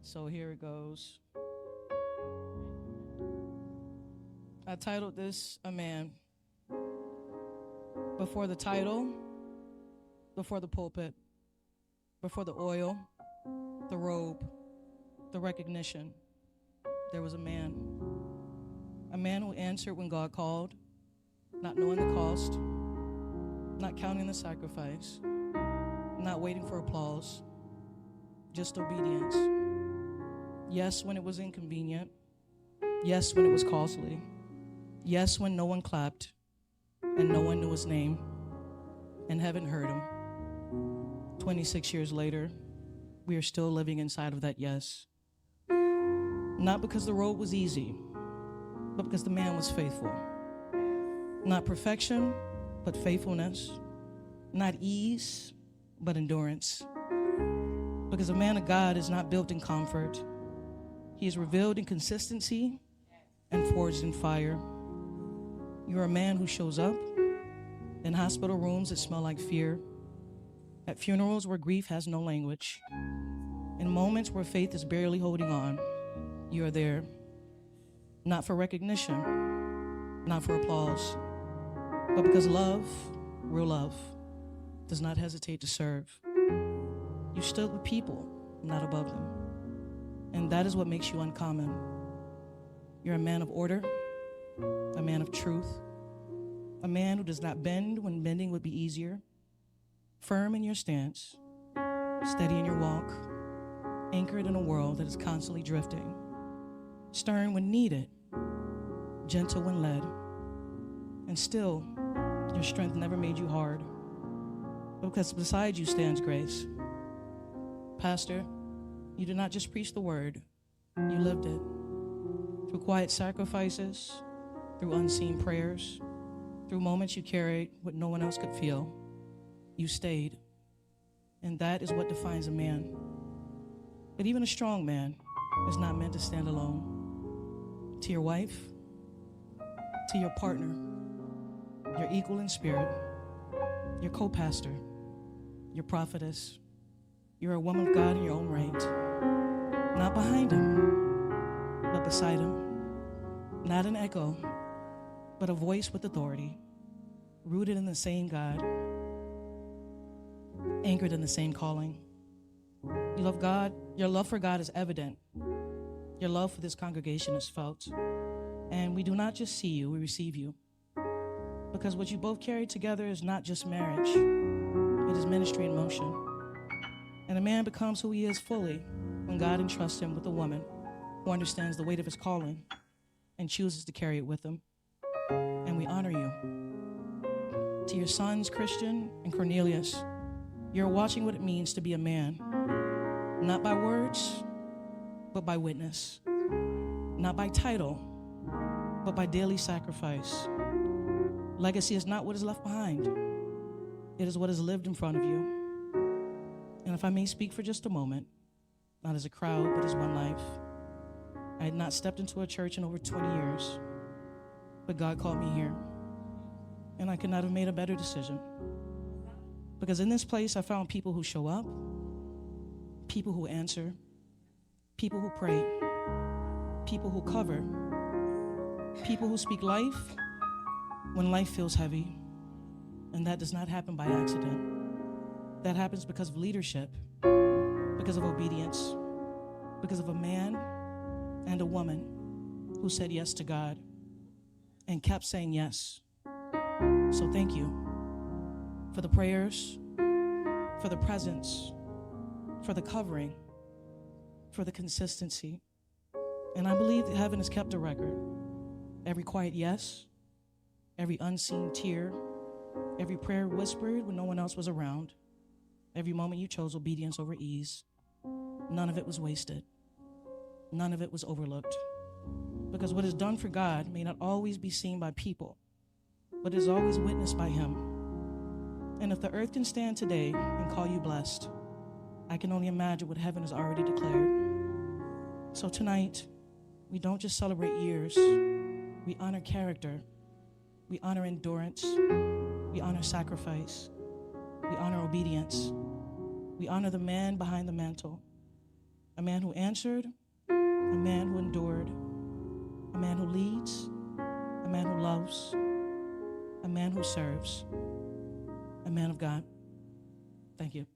So here it goes. I titled this A Man. Before the title, before the pulpit, before the oil, the robe, the recognition, there was a man. A man who answered when God called, not knowing the cost, not counting the sacrifice, not waiting for applause, just obedience. Yes, when it was inconvenient. Yes, when it was costly. Yes, when no one clapped and no one knew his name and heaven heard him. 26 years later, we are still living inside of that yes. Not because the road was easy, but because the man was faithful. Not perfection, but faithfulness. Not ease, but endurance. Because a man of God is not built in comfort. He is revealed in consistency and forged in fire. You're a man who shows up in hospital rooms that smell like fear, at funerals where grief has no language, in moments where faith is barely holding on. You are there, not for recognition, not for applause, but because love, real love, does not hesitate to serve. You stood with people, not above them. And that is what makes you uncommon. You're a man of order, a man of truth, a man who does not bend when bending would be easier, firm in your stance, steady in your walk, anchored in a world that is constantly drifting, stern when needed, gentle when led, and still, your strength never made you hard, because beside you stands grace. Pastor, you did not just preach the word, you lived it. Through quiet sacrifices, through unseen prayers, through moments you carried what no one else could feel, you stayed. And that is what defines a man. But even a strong man is not meant to stand alone. To your wife, to your partner, your equal in spirit, your co-pastor, your prophetess, you're a woman of God in your own right. Not behind him, but beside him. Not an echo, but a voice with authority, rooted in the same God, anchored in the same calling. You love God. Your love for God is evident. Your love for this congregation is felt. And we do not just see you, we receive you. Because what you both carry together is not just marriage, it is ministry in motion. And a man becomes who he is fully when God entrusts him with a woman who understands the weight of his calling and chooses to carry it with him. And we honor you. To your sons, Christian and Cornelius, you're watching what it means to be a man, not by words, but by witness, not by title, but by daily sacrifice. Legacy is not what is left behind. It is what is lived in front of you. And if I may speak for just a moment, not as a crowd, but as one life, I had not stepped into a church in over 20 years, but God called me here. And I could not have made a better decision. Because in this place, I found people who show up, people who answer, people who pray, people who cover, people who speak life when life feels heavy. And that does not happen by accident. That happens because of leadership, because of obedience, because of a man and a woman who said yes to God and kept saying yes. So thank you for the prayers, for the presence, for the covering, for the consistency. And I believe that heaven has kept a record. Every quiet yes, every unseen tear, every prayer whispered when no one else was around, every moment you chose obedience over ease, none of it was wasted. None of it was overlooked. Because what is done for God may not always be seen by people, but is always witnessed by him. And if the earth can stand today and call you blessed, I can only imagine what heaven has already declared. So tonight, we don't just celebrate years, we honor character, we honor endurance, we honor sacrifice, we honor obedience, we honor the man behind the mantle, a man who answered, a man who endured, a man who leads, a man who loves, a man who serves, a man of God. Thank you.